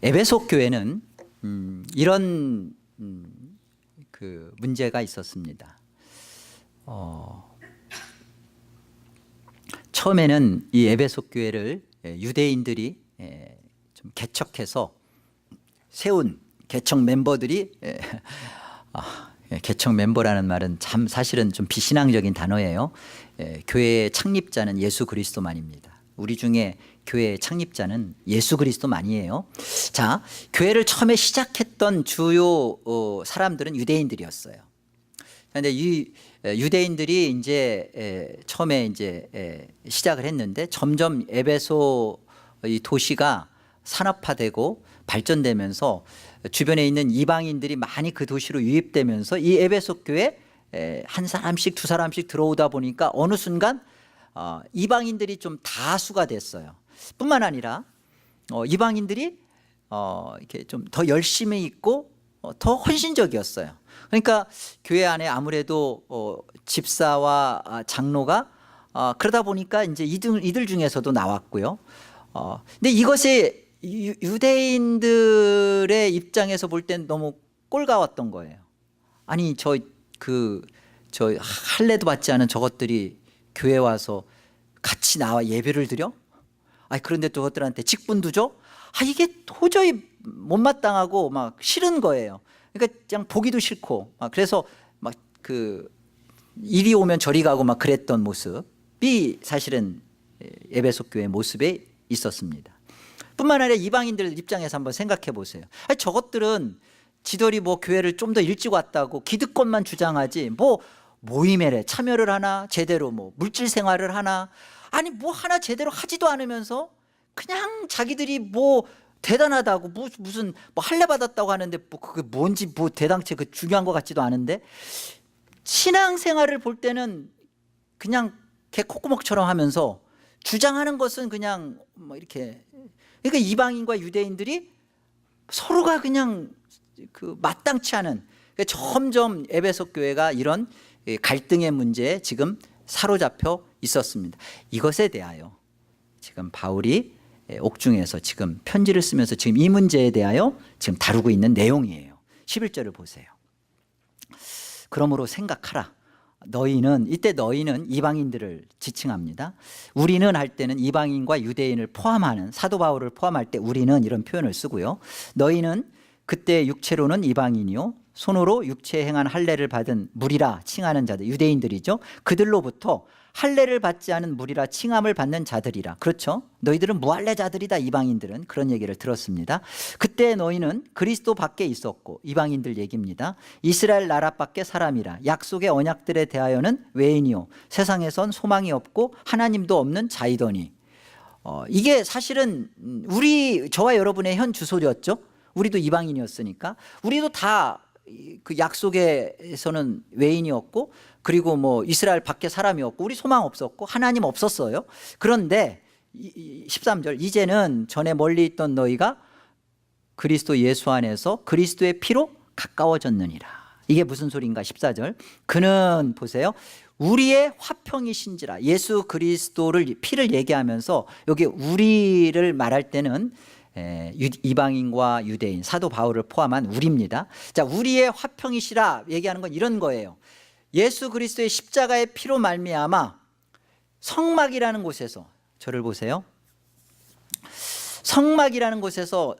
에베소 교회는 이런 그 문제가 있었습니다. 처음에는 이 에베소 교회를 유대인들이 좀 개척해서 세운 개척 멤버들이, 개척 멤버라는 말은 참 사실은 좀 비신앙적인 단어예요. 교회의 창립자는 예수 그리스도만입니다. 우리 중에 교회의 창립자는 예수 그리스도만이에요. 자, 교회를 처음에 시작했던 주요 사람들은 유대인들이었어요. 그런데 이 유대인들이 이제 처음에 이제 시작을 했는데 점점 에베소 이 도시가 산업화되고 발전되면서 주변에 있는 이방인들이 많이 그 도시로 유입되면서 이 에베소 교회 한 사람씩 두 사람씩 들어오다 보니까 어느 순간 이방인들이 좀 다수가 됐어요. 뿐만 아니라 이방인들이 이렇게 좀 더 열심히 있고 더 헌신적이었어요. 그러니까 교회 안에 아무래도 집사와 장로가 그러다 보니까 이제 이들 중에서도 나왔고요. 근데 이것이 유대인들의 입장에서 볼 땐 너무 꼴가웠던 거예요. 아니 저 할례도 받지 않은 저것들이 교회 와서 같이 나와 예배를 드려? 아니 그런데 저것들한테 직분도 줘? 이게 도저히 못마땅하고 막 싫은 거예요. 그러니까 그냥 보기도 싫고 그래서 막 이리 오면 저리 가고 막 그랬던 모습이 사실은 에베소 교회 모습에 있었습니다. 뿐만 아니라 이방인들 입장에서 한번 생각해 보세요. 아니 저것들은 지들이 뭐 교회를 좀 더 일찍 왔다고 기득권만 주장하지 뭐 모임에 참여를 하나 제대로 뭐 물질 생활을 하나 아니 뭐 하나 제대로 하지도 않으면서 그냥 자기들이 뭐 대단하다고 무슨 뭐 할례 받았다고 하는데 뭐 그게 뭔지 뭐 대당체 그 중요한 것 같지도 않은데 신앙생활을 볼 때는 그냥 개 콧구멍처럼 하면서 주장하는 것은 그냥 뭐 이렇게 그러니까 이방인과 유대인들이 서로가 그냥 마땅치 않은 그러니까 점점 에베소 교회가 이런 갈등의 문제에 지금 사로잡혀 있었습니다. 이것에 대하여 지금 바울이 옥중에서 지금 편지를 쓰면서 지금 이 문제에 대하여 지금 다루고 있는 내용이에요. 11절을 보세요. 그러므로 생각하라. 너희는 이때 너희는 이방인들을 지칭합니다. 우리는 할 때는 이방인과 유대인을 포함하는 사도 바울을 포함할 때 우리는 이런 표현을 쓰고요. 너희는 그때 육체로는 이방인이요 손으로 육체에 행한 할례를 받은 무리라 칭하는 자들 유대인들이죠. 그들로부터 할례를 받지 않은 무리라 칭함을 받는 자들이라. 그렇죠. 너희들은 무할례자들이다. 이방인들은 그런 얘기를 들었습니다. 그때 너희는 그리스도 밖에 있었고 이방인들 얘기입니다. 이스라엘 나라 밖에 사람이라 약속의 언약들에 대하여는 외인이요 세상에선 소망이 없고 하나님도 없는 자이더니 이게 사실은 저와 여러분의 현 주소였죠. 우리도 이방인이었으니까 우리도 다 그 약속에서는 외인이었고 그리고 뭐 이스라엘 밖에 사람이었고 우리 소망 없었고 하나님 없었어요. 그런데 13절 이제는 전에 멀리 있던 너희가 그리스도 예수 안에서 그리스도의 피로 가까워졌느니라. 이게 무슨 소리인가? 14절 그는 보세요. 우리의 화평이신지라. 예수 그리스도를 피를 얘기하면서 여기 우리를 말할 때는 이방인과 유대인 사도 바울을 포함한 우리입니다. 자, 우리의 화평이시라 얘기하는 건 이런 거예요. 예수 그리스도의 십자가의 피로 말미암아 성막이라는 곳에서 저를 보세요. 성막이라는 곳에서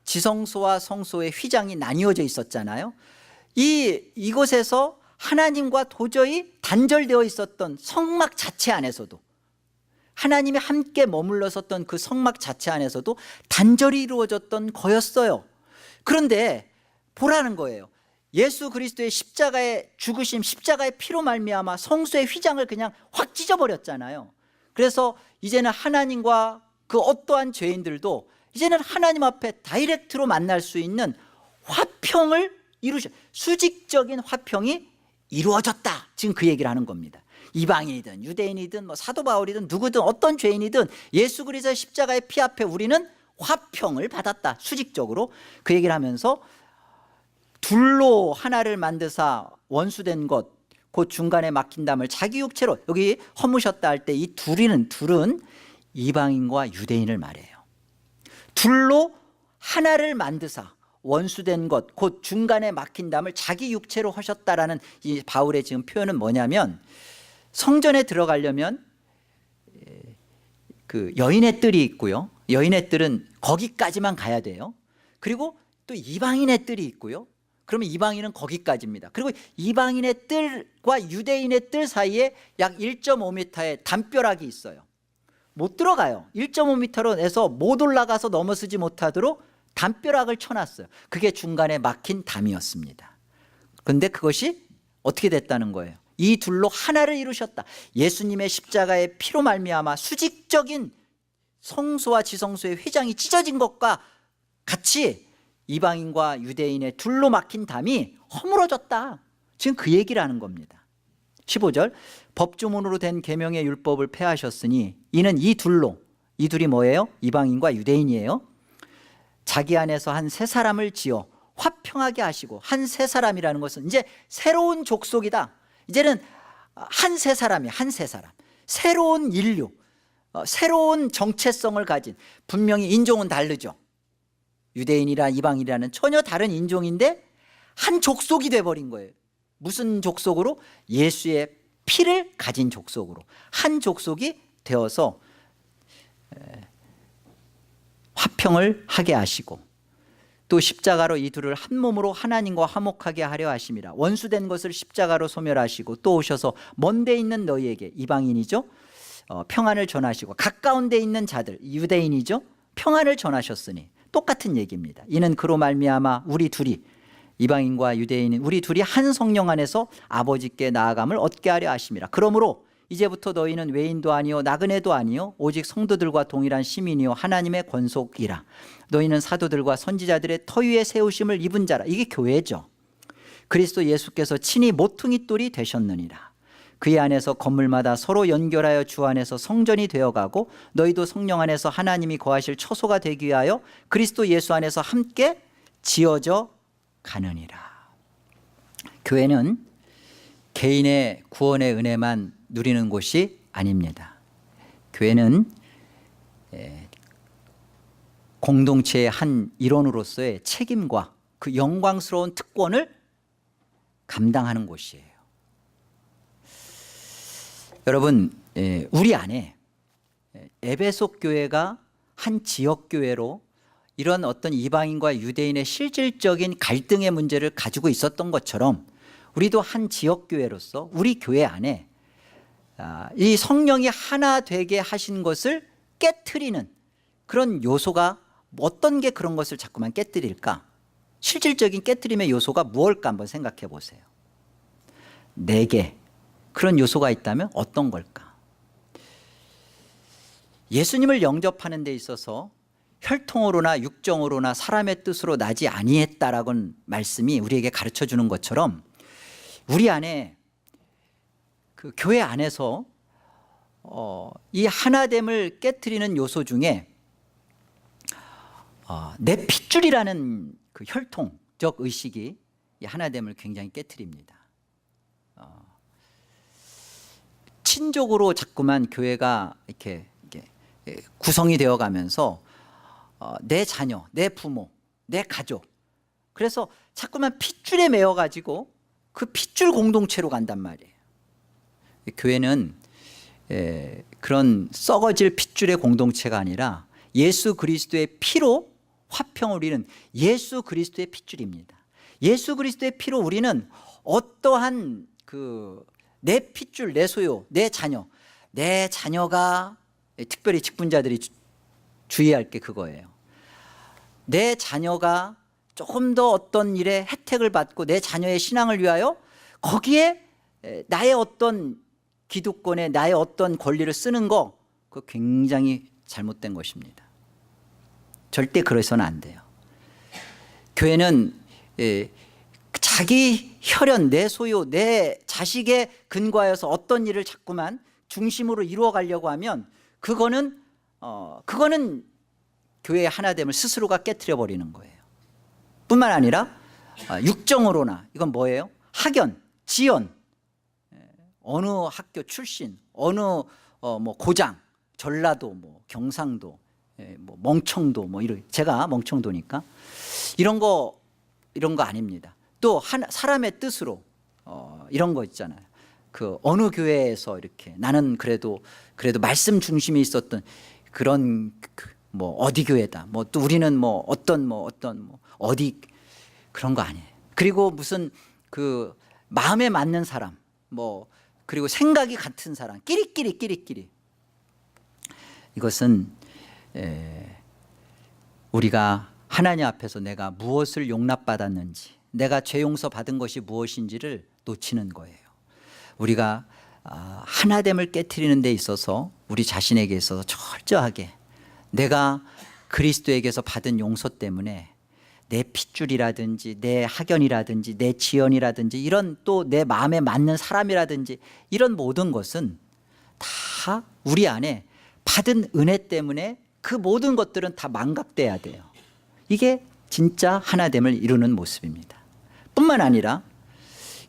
지성소와 성소의 휘장이 나뉘어져 있었잖아요. 이곳에서 하나님과 도저히 단절되어 있었던 성막 자체 안에서도 하나님이 함께 머물렀었던 그 성막 자체 안에서도 단절이 이루어졌던 거였어요. 그런데 보라는 거예요. 예수 그리스도의 십자가의 죽으심 십자가의 피로 말미암아 성소의 휘장을 그냥 확 찢어버렸잖아요. 그래서 이제는 하나님과 그 어떠한 죄인들도 이제는 하나님 앞에 다이렉트로 만날 수 있는 화평을 수직적인 화평이 이루어졌다. 지금 그 얘기를 하는 겁니다. 이방인이든 유대인이든 뭐 사도 바울이든 누구든 어떤 죄인이든 예수 그리스도의 십자가의 피 앞에 우리는 화평을 받았다. 수직적으로 그 얘기를 하면서 둘로 하나를 만드사 원수된 것 곧 중간에 막힌 담을 자기 육체로 여기 허무셨다 할 때 이 둘은 이방인과 유대인을 말해요. 둘로 하나를 만드사 원수된 것 곧 중간에 막힌 담을 자기 육체로 하셨다라는 이 바울의 지금 표현은 뭐냐면 성전에 들어가려면 그 여인의 뜰이 있고요. 여인의 뜰은 거기까지만 가야 돼요. 그리고 또 이방인의 뜰이 있고요. 그러면 이방인은 거기까지입니다. 그리고 이방인의 뜰과 유대인의 뜰 사이에 약 1.5m의 담벼락이 있어요. 못 들어가요. 1.5m로 해서 못 올라가서 넘어서지 못하도록 담벼락을 쳐놨어요. 그게 중간에 막힌 담이었습니다. 그런데 그것이 어떻게 됐다는 거예요? 이 둘로 하나를 이루셨다. 예수님의 십자가의 피로 말미암아 수직적인 성소와 지성소의 휘장이 찢어진 것과 같이 이방인과 유대인의 둘로 막힌 담이 허물어졌다. 지금 그 얘기를 하는 겁니다. 15절, 법조문으로 된 계명의 율법을 폐하셨으니 이는 이 둘로, 이 둘이 뭐예요? 이방인과 유대인이에요. 자기 안에서 한 세 사람을 지어 화평하게 하시고, 한 세 사람이라는 것은 이제 새로운 족속이다. 이제는 한 세 사람이, 한 세 사람, 새로운 인류, 새로운 정체성을 가진, 분명히 인종은 다르죠. 유대인이라 이방인이라는 전혀 다른 인종인데 한 족속이 돼버린 거예요. 무슨 족속으로? 예수의 피를 가진 족속으로 한 족속이 되어서 화평을 하게 하시고, 또 십자가로 이 둘을 한 몸으로 하나님과 화목하게 하려 하심이라. 원수된 것을 십자가로 소멸하시고 또 오셔서 먼 데 있는 너희에게, 이방인이죠, 평안을 전하시고 가까운 데 있는 자들, 유대인이죠, 평안을 전하셨으니, 똑같은 얘기입니다. 이는 그로 말미암아 우리 둘이, 이방인과 유대인인 우리 둘이 한 성령 안에서 아버지께 나아감을 얻게 하려 하심이라. 그러므로 이제부터 너희는 외인도 아니요 나그네도 아니요 오직 성도들과 동일한 시민이요 하나님의 권속이라. 너희는 사도들과 선지자들의 터위에 세우심을 입은 자라. 이게 교회죠. 그리스도 예수께서 친히 모퉁이 돌이 되셨느니라. 그의 안에서 건물마다 서로 연결하여 주 안에서 성전이 되어가고, 너희도 성령 안에서 하나님이 거하실 처소가 되기 위하여 그리스도 예수 안에서 함께 지어져 가느니라. 교회는 개인의 구원의 은혜만 누리는 곳이 아닙니다. 교회는 공동체의 한 일원으로서의 책임과 그 영광스러운 특권을 감당하는 곳이에요. 여러분, 우리 안에 에베소 교회가 한 지역 교회로 이런 어떤 이방인과 유대인의 실질적인 갈등의 문제를 가지고 있었던 것처럼, 우리도 한 지역 교회로서 우리 교회 안에 이 성령이 하나 되게 하신 것을 깨트리는 그런 요소가, 어떤 게 그런 것을 자꾸만 깨트릴까? 실질적인 깨트림의 요소가 무엇일까 한번 생각해 보세요. 4개 그런 요소가 있다면 어떤 걸까? 예수님을 영접하는 데 있어서 혈통으로나 육정으로나 사람의 뜻으로 나지 아니했다라는 말씀이 우리에게 가르쳐 주는 것처럼, 우리 안에 그 교회 안에서 이 하나됨을 깨트리는 요소 중에 내 핏줄이라는 그 혈통적 의식이 이 하나됨을 굉장히 깨트립니다. 친족으로 자꾸만 교회가 이렇게 구성이 되어 가면서 내 자녀, 내 부모, 내 가족, 그래서 자꾸만 핏줄에 매여 가지고 그 핏줄 공동체로 간단 말이에요. 교회는 그런 썩어질 핏줄의 공동체가 아니라 예수 그리스도의 피로 화평을 이루는 예수 그리스도의 핏줄입니다. 예수 그리스도의 피로 우리는 어떠한 내 핏줄, 내 소유, 내 자녀가, 특별히 직분자들이 주의할 게 그거예요. 내 자녀가 조금 더 어떤 일에 혜택을 받고 내 자녀의 신앙을 위하여 거기에 나의 어떤 기득권에 나의 어떤 권리를 쓰는 거, 그거 굉장히 잘못된 것입니다. 절대 그래서는 안 돼요. 교회는 자기 혈연, 내 소유, 내 자식의 근거하여서 어떤 일을 자꾸만 중심으로 이루어 가려고 하면 그거는 교회의 하나됨을 스스로가 깨트려 버리는 거예요. 뿐만 아니라 육정으로나, 이건 뭐예요? 학연, 지연, 어느 학교 출신, 어느 뭐 고장, 전라도, 뭐 경상도, 뭐 멍청도, 뭐 이런, 제가 멍청도니까 이런 거 아닙니다. 또 사람의 뜻으로 이런 거 있잖아요. 그 어느 교회에서 이렇게 나는 그래도 말씀 중심이 있었던 그런 뭐 어디 교회다. 뭐 또 우리는 뭐 어떤 어디, 그런 거 아니에요. 그리고 무슨 그 마음에 맞는 사람, 뭐 그리고 생각이 같은 사람, 끼리끼리. 이것은 우리가 하나님 앞에서 내가 무엇을 용납받았는지, 내가 죄 용서 받은 것이 무엇인지를 놓치는 거예요. 우리가 하나됨을 깨트리는 데 있어서 우리 자신에게 있어서 철저하게 내가 그리스도에게서 받은 용서 때문에 내 핏줄이라든지 내 학연이라든지 내 지연이라든지 이런 또 내 마음에 맞는 사람이라든지 이런 모든 것은 다 우리 안에 받은 은혜 때문에 그 모든 것들은 다 망각돼야 돼요. 이게 진짜 하나됨을 이루는 모습입니다. 뿐만 아니라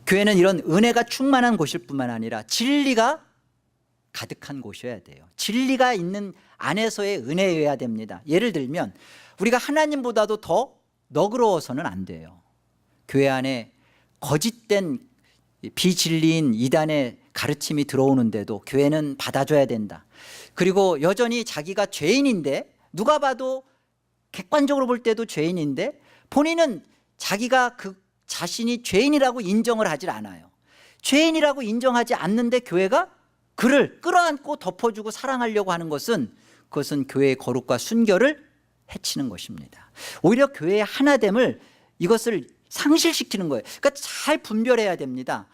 교회는 이런 은혜가 충만한 곳일 뿐만 아니라 진리가 가득한 곳이어야 돼요. 진리가 있는 안에서의 은혜여야 됩니다. 예를 들면 우리가 하나님보다도 더 너그러워서는 안 돼요. 교회 안에 거짓된 비진리인 이단의 가르침이 들어오는데도 교회는 받아줘야 된다. 그리고 여전히 자기가 죄인인데, 누가 봐도 객관적으로 볼 때도 죄인인데 본인은 자기가 그 자신이 죄인이라고 인정을 하질 않아요. 죄인이라고 인정하지 않는데 교회가 그를 끌어안고 덮어주고 사랑하려고 하는 것은, 그것은 교회의 거룩과 순결을 해치는 것입니다. 오히려 교회의 하나됨을, 이것을 상실시키는 거예요. 그러니까 잘 분별해야 됩니다.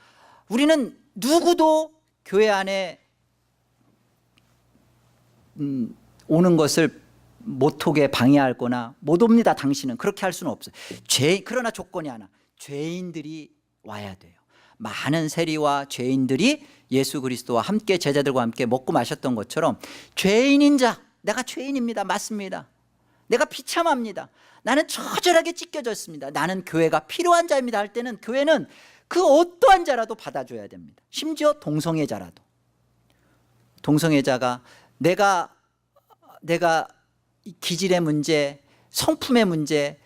우리는 누구도 교회 안에 오는 것을 못 오게 방해할 거나 못 옵니다 당신은, 그렇게 할 수는 없어요. 그러나 조건이 하나, 죄인들이 와야 돼요. 많은 세리와 죄인들이 예수 그리스도와 함께, 제자들과 함께 먹고 마셨던 것처럼 죄인인 자, 내가 죄인입니다, 맞습니다, 내가 비참합니다, 나는 처절하게 찢겨졌습니다, 나는 교회가 필요한 자입니다 할 때는 교회는 그 어떠한 자라도 받아줘야 됩니다. 심지어 동성애자라도. 동성애자가 내가 기질의 문제, 성품의 문제,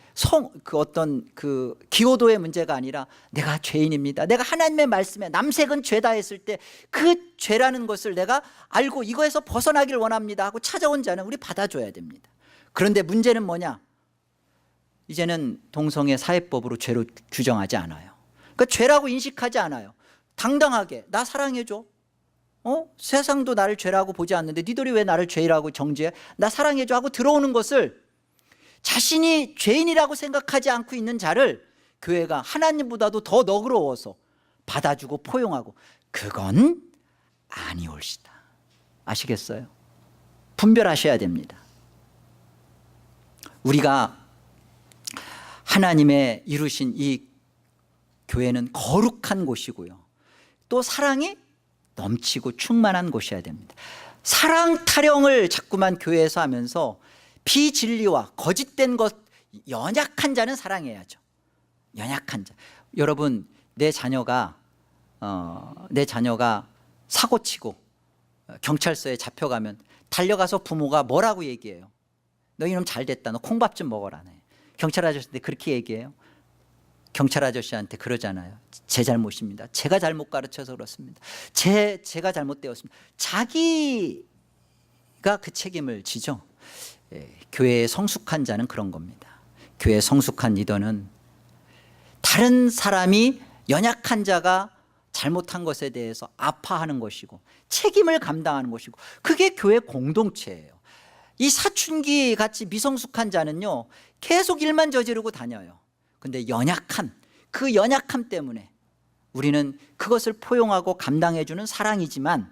어떤 그 기호도의 문제가 아니라 내가 죄인입니다, 내가 하나님의 말씀에 남색은 죄다 했을 때 그 죄라는 것을 내가 알고 이거에서 벗어나길 원합니다 하고 찾아온 자는 우리 받아줘야 됩니다. 그런데 문제는 뭐냐? 이제는 동성애 사회법으로 죄로 규정하지 않아요. 그러니까 죄라고 인식하지 않아요. 당당하게 나 사랑해줘, 세상도 나를 죄라고 보지 않는데 니들이 왜 나를 죄라고 정죄해, 나 사랑해줘 하고 들어오는 것을, 자신이 죄인이라고 생각하지 않고 있는 자를 교회가 하나님보다도 더 너그러워서 받아주고 포용하고, 그건 아니올시다. 아시겠어요? 분별하셔야 됩니다. 우리가 하나님의 이루신 이 교회는 거룩한 곳이고요, 또 사랑이 넘치고 충만한 곳이어야 됩니다. 사랑 타령을 자꾸만 교회에서 하면서 비진리와 거짓된 것, 연약한 자는 사랑해야죠. 연약한 자. 여러분, 내 자녀가 사고치고 경찰서에 잡혀가면 달려가서 부모가 뭐라고 얘기해요? 너 이놈 잘됐다, 너 콩밥 좀 먹어라. 경찰 아저씨한테 그렇게 얘기해요? 경찰 아저씨한테 그러잖아요. 제 잘못입니다, 제가 잘못 가르쳐서 그렇습니다, 제가 잘못되었습니다. 자기가 그 책임을 지죠. 교회의 성숙한 자는 그런 겁니다. 교회의 성숙한 리더는 다른 사람이, 연약한 자가 잘못한 것에 대해서 아파하는 것이고 책임을 감당하는 것이고, 그게 교회 공동체예요. 이 사춘기 같이 미성숙한 자는요 계속 일만 저지르고 다녀요. 근데 그 연약함 때문에 우리는 그것을 포용하고 감당해주는 사랑이지만,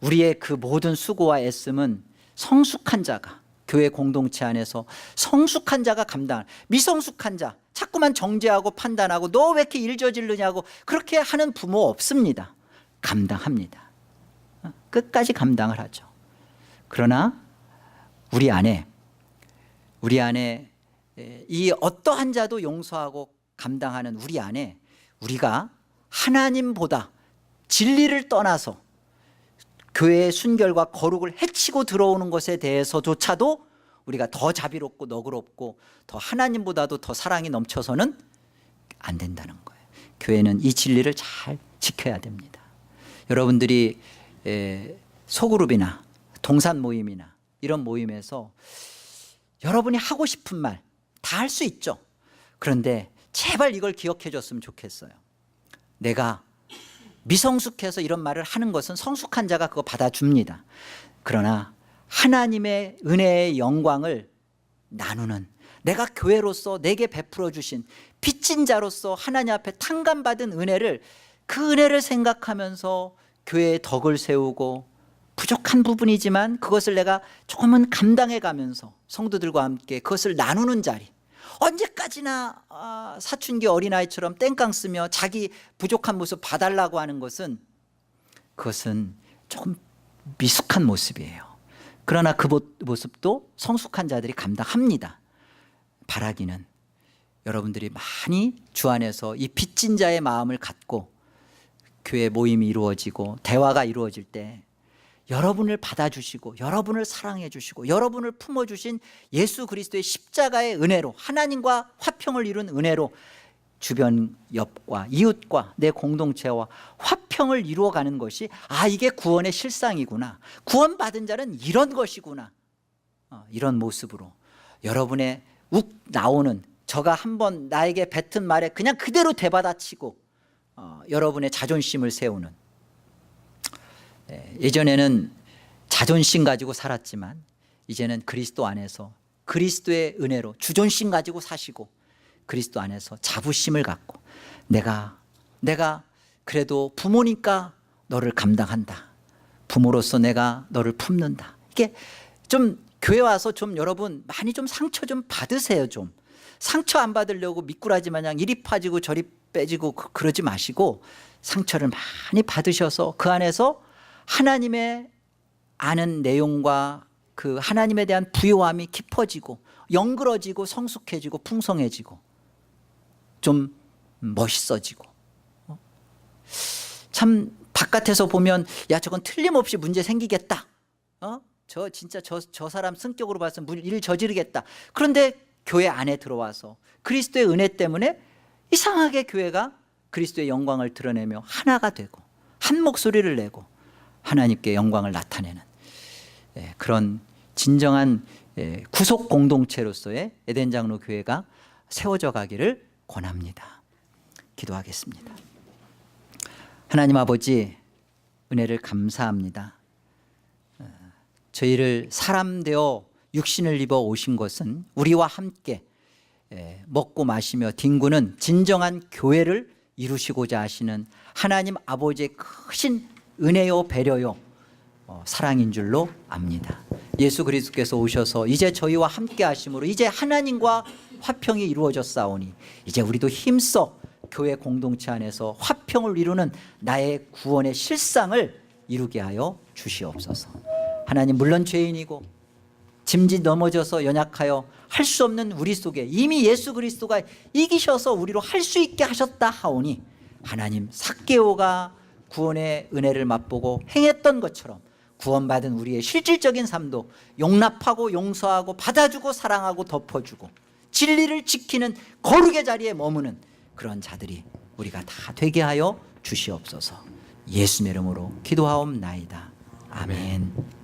우리의 그 모든 수고와 애씀은 성숙한 자가, 교회 공동체 안에서 성숙한 자가 감당하는, 미성숙한 자 자꾸만 정죄하고 판단하고 너 왜 이렇게 일 저지르냐고 그렇게 하는 부모 없습니다. 감당합니다. 끝까지 감당을 하죠. 그러나 우리 안에 이 어떠한 자도 용서하고 감당하는 우리 안에, 우리가 하나님보다 진리를 떠나서 교회의 순결과 거룩을 해치고 들어오는 것에 대해서조차도 우리가 더 자비롭고 너그럽고 더 하나님보다도 더 사랑이 넘쳐서는 안 된다는 거예요. 교회는 이 진리를 잘 지켜야 됩니다. 여러분들이 소그룹이나 동산 모임이나 이런 모임에서 여러분이 하고 싶은 말 다 할 수 있죠. 그런데 제발 이걸 기억해 줬으면 좋겠어요. 내가 미성숙해서 이런 말을 하는 것은 성숙한 자가 그거 받아줍니다. 그러나 하나님의 은혜의 영광을 나누는, 내가 교회로서 내게 베풀어 주신 빚진 자로서 하나님 앞에 탕감받은 은혜를, 그 은혜를 생각하면서 교회에 덕을 세우고 부족한 부분이지만 그것을 내가 조금은 감당해 가면서 성도들과 함께 그것을 나누는 자리. 언제까지나 사춘기 어린아이처럼 땡깡 쓰며 자기 부족한 모습 봐달라고 하는 것은, 그것은 조금 미숙한 모습이에요. 그러나 그 모습도 성숙한 자들이 감당합니다. 바라기는 여러분들이 많이 주 안에서 이 빚진 자의 마음을 갖고 교회 모임이 이루어지고 대화가 이루어질 때 여러분을 받아주시고 여러분을 사랑해 주시고 여러분을 품어주신 예수 그리스도의 십자가의 은혜로, 하나님과 화평을 이룬 은혜로 주변 옆과 이웃과 내 공동체와 화평을 이루어가는 것이, 이게 구원의 실상이구나, 구원받은 자는 이런 것이구나, 이런 모습으로 여러분의 욱 나오는, 저가 한번 나에게 뱉은 말에 그냥 그대로 되받아치고 여러분의 자존심을 세우는, 예전에는 자존심 가지고 살았지만 이제는 그리스도 안에서 그리스도의 은혜로 주존심 가지고 사시고 그리스도 안에서 자부심을 갖고 내가 그래도 부모니까 너를 감당한다, 부모로서 내가 너를 품는다. 이게 좀 교회 와서 좀 여러분 많이 좀 상처 좀 받으세요. 좀 상처 안 받으려고 미꾸라지 마냥 이리 파지고 저리 빼지고 그러지 마시고 상처를 많이 받으셔서 그 안에서 하나님의 아는 내용과 그 하나님에 대한 부요함이 깊어지고 영그러지고 성숙해지고 풍성해지고 좀 멋있어지고. 참 바깥에서 보면 야 저건 틀림없이 문제 생기겠다, 저 진짜 저 사람 성격으로 봐서 일 저지르겠다. 그런데 교회 안에 들어와서 그리스도의 은혜 때문에 이상하게 교회가 그리스도의 영광을 드러내며 하나가 되고 한 목소리를 내고 하나님께 영광을 나타내는 그런 진정한 구속 공동체로서의 에덴 장로 교회가 세워져 가기를 권합니다. 기도하겠습니다. 하나님 아버지, 은혜를 감사합니다. 저희를 사람 되어 육신을 입어 오신 것은 우리와 함께 먹고 마시며 뒹구는 진정한 교회를 이루시고자 하시는 하나님 아버지의 크신 은혜요 배려요 사랑인 줄로 압니다. 예수 그리스도께서 오셔서 이제 저희와 함께 하심으로 이제 하나님과 화평이 이루어졌사오니 이제 우리도 힘써 교회 공동체 안에서 화평을 이루는 나의 구원의 실상을 이루게 하여 주시옵소서. 하나님, 물론 죄인이고 짐짓 넘어져서 연약하여 할 수 없는 우리 속에 이미 예수 그리스도가 이기셔서 우리로 할 수 있게 하셨다 하오니 하나님, 삭개오가 구원의 은혜를 맛보고 행했던 것처럼 구원받은 우리의 실질적인 삶도 용납하고 용서하고 받아주고 사랑하고 덮어주고 진리를 지키는 거룩의 자리에 머무는 그런 자들이 우리가 다 되게 하여 주시옵소서. 예수의 이름으로 기도하옵나이다. 아멘.